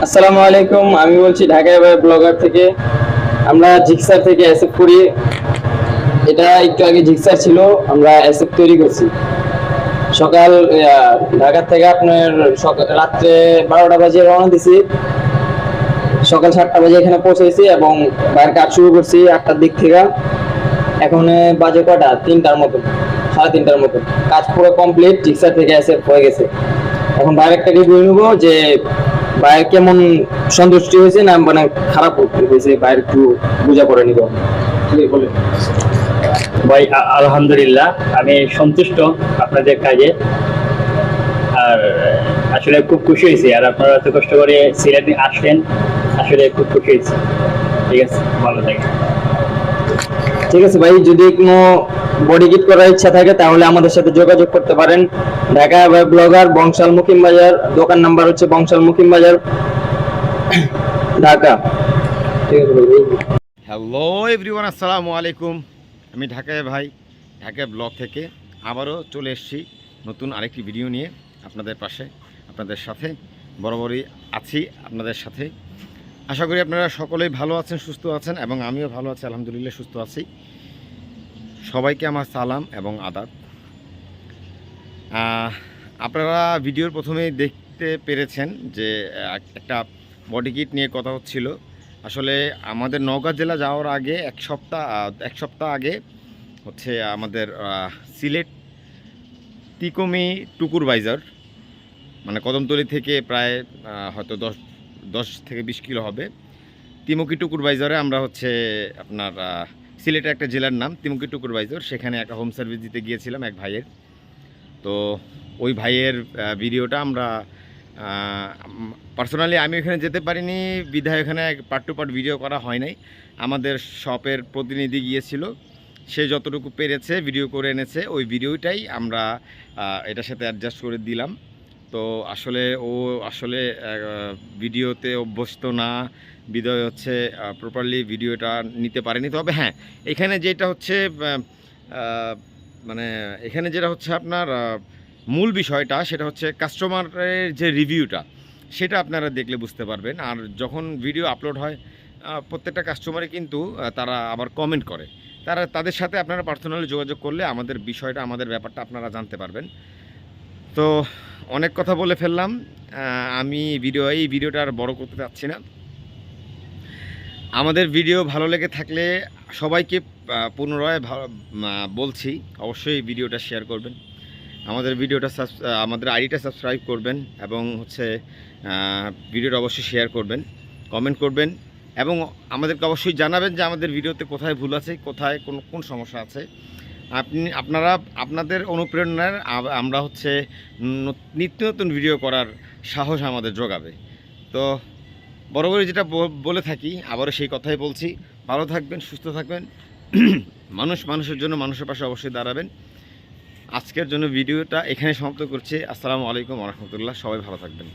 আসসালামু আলাইকুম, আমি বলছি ঢাকা ব্লগার থেকে। আমরা জিক্সার থেকে অ্যাসেপ্ট করি। এটা একটু আগে জিক্সার ছিল, আমরা অ্যাসেপ্ট তৈরি করছি। সকাল ঢাকা থেকে আপনার রাত্রে 12টা বাজে রওনা দিছি, সকাল 7টা বাজে এখানে পৌঁছেছি এবং বাইরের কাজ শুরু করছি 8টার দিক থেকে। এখন বাজে কটা, 3টার মতো, 3:30টার মতো। কাজ পুরো কমপ্লিট, জিক্সার থেকে অ্যাসেপ্ট হয়ে গেছে। এখন বাইরে একটা রিভিউ নেবো যে বাইরে কেমন সন্তুষ্টি হয়েছে না মানে খারাপ হয়েছে, বাইরে একটু বোঝা পড়ে নিব। বলে ভাই আলহামদুলিল্লাহ, আমি সন্তুষ্ট আপনাদের কাজে। আর আসলে খুব খুশি হয়েছি, আর আপনারা এত কষ্ট করে সিলেটে আসলেন, আসলে খুব খুশি হয়েছি। ঠিক আছে, ভালো থাকবেন। ঠিক আছে ভাই, যদি কোনো বডি কিট করার ইচ্ছা থাকে তাহলে আমাদের সাথে যোগাযোগ করতে পারেন। ঢাকা ব্লগার, বংশাল মুকিম বাজার, দোকান নাম্বার হচ্ছে বংশাল মুকিম বাজার, ঢাকা। ঠিক আছে ভাই। হ্যালো এভরিওয়ান, আসসালামু আলাইকুম। আমি ঢাকায় ভাই, ঢাকায় ব্লগ থেকে আবারও চলে এসেছি নতুন আরেকটি ভিডিও নিয়ে আপনাদের পাশে, আপনাদের সাথে বরাবরই আছি আপনাদের সাথে। আশা করি আপনারা সকলেই ভালো আছেন, সুস্থ আছেন এবং আমিও ভালো আছি, আলহামদুলিল্লাহ সুস্থ আছি। সবাইকে আমার সালাম এবং আদাব। আপনারা ভিডিওর প্রথমেই দেখতে পেরেছেন যে একটা বডি কিট নিয়ে কথা হচ্ছিল। আসলে আমাদের নওগাঁ জেলা যাওয়ার আগে এক সপ্তাহ আগে হচ্ছে আমাদের সিলেট তিকমি টুকুরবাইজার, মানে কদমতলী থেকে প্রায় হয়তো 10 থেকে 20 কিলো হবে, তিমুকি টুকুরবাইজারে আমরা হচ্ছে আপনার সিলেটের একটা জেলার নাম তিমুকি টুকুরবাইজার, সেখানে একটা হোম সার্ভিস দিতে গিয়েছিলাম এক ভাইয়ের। তো ওই ভাইয়ের ভিডিওটা আমরা পার্সোনালি আমি ওখানে যেতে পারিনি বিধায় এখানে পার্ট টু পার্ট ভিডিও করা হয় নাই। আমাদের শপের প্রতিনিধি গিয়েছিল, সে যতটুকু পেরেছে ভিডিও করে এনেছে, ওই ভিডিওটাই আমরা এটার সাথে অ্যাডজাস্ট করে দিলাম। তো আসলে ভিডিওতে অভ্যস্ত না বিধায় হচ্ছে প্রপারলি ভিডিওটা নিতে পারেনি। তবে হ্যাঁ, এখানে যেটা হচ্ছে মানে এখানে যেটা হচ্ছে আপনার মূল বিষয়টা, সেটা হচ্ছে কাস্টমারের যে রিভিউটা, সেটা আপনারা দেখলে বুঝতে পারবেন। আর যখন ভিডিও আপলোড হয় প্রত্যেকটা কাস্টমারই কিন্তু তারা আবার কমেন্ট করে, তাদের সাথে আপনারা পার্সোনালি যোগাযোগ করলে আমাদের বিষয়টা, আমাদের ব্যাপারটা আপনারা জানতে পারবেন। তো অনেক কথা বলে ফেললাম, আমি এই ভিডিওটা আর বড় করতে চাচ্ছি না। আমাদের ভিডিও ভালো লেগে থাকলে সবাইকে পুনরায় বলছি, অবশ্যই ভিডিওটা শেয়ার করবেন, আমাদের আইডিটা সাবস্ক্রাইব করবেন এবং হচ্ছে ভিডিওটা অবশ্যই শেয়ার করবেন, কমেন্ট করবেন এবং আমাদেরকে অবশ্যই জানাবেন যে আমাদের ভিডিওতে কোথায় ভুল আছে, কোথায় কোন সমস্যা আছে। আপনাদের অনুপ্রেরণার আমরা হচ্ছে নিত্য নতুন ভিডিও করার সাহস আমাদের যোগাবে। তো বরাবরই যেটা বলে থাকি, আবারও সেই কথাই বলছি, ভালো থাকবেন, সুস্থ থাকবেন, মানুষের জন্য মানুষের পাশে অবশ্যই দাঁড়াবেন। আজকের জন্য ভিডিওটা এখানে সমাপ্ত করছি। আসসালামু আলাইকুম ওয়া রাহমাতুল্লাহ। সবাই ভালো থাকবেন।